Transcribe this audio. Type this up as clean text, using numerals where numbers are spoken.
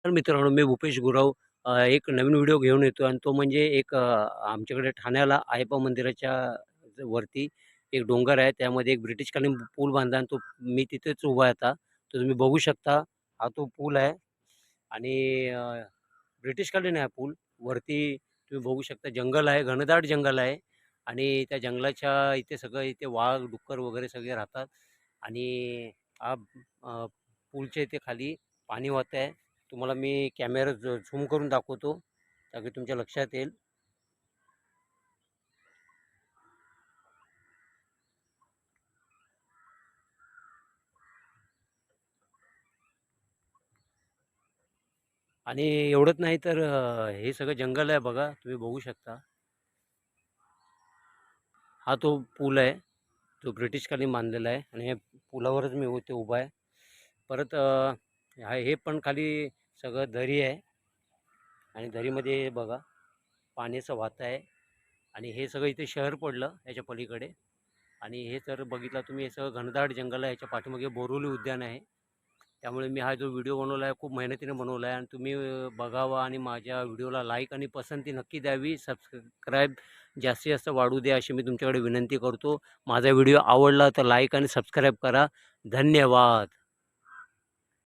तर मित्रांनो, मी भूपेश गुरव एक नवीन व्हिडिओ घेऊन येतो आणि तो म्हणजे एक आमच्याकडे ठाण्याला अयप्पा मंदिराच्या वरती एक डोंगर आहे. त्यामध्ये एक ब्रिटिशकालीन पूल बांधला आणि तो मी तिथेच उभा आहे आता. तर तुम्ही बघू शकता, हा तो पूल आहे आणि ब्रिटिशकालीन आहे पूल. वरती तुम्ही बघू शकता जंगल आहे, घनदाट जंगल आहे आणि त्या जंगलाच्या इथे सगळं इथे वाघ, डुक्कर वगैरे सगळे राहतात आणि हा पूलच्या इथे खाली पाणी वाहत आहे. तुम्हाला मी कॅमेरा झूम करून दाखवतो, ताकी तुमच्या लक्षात येईल. आणि एवढंच नाही तर हे सगळं जंगल आहे बघा, तुम्ही बघू शकता. हा तो पूल आहे, जो ब्रिटिशकालीन बांधलेला आहे आणि हे पुलावरच मी इथे उभा आहे. परत हे पण खाली सगळं दरी आहे आणि दरीमध्ये बघा पाण्याचं वाहत आहे आणि हे सगळं इथे शहर पडलं याच्या पलीकडे. आणि हे जर बघितलं तुम्ही, हे सगळं घनदाट जंगल आहे. याच्या पाठीमागे बोरिवली उद्यान आहे. त्यामुळे मी हा जो व्हिडिओ बनवला आहे खूप मेहनतीने बनवला आहे आणि तुम्ही बघावा आणि माझ्या व्हिडिओला लाईक आणि पसंती नक्की द्यावी. सबस्क्राईब जास्तीत जास्त वाढू द्या अशी मी तुमच्याकडे विनंती करतो. माझा व्हिडिओ आवडला तर लाईक आणि सबस्क्राईब करा. धन्यवाद.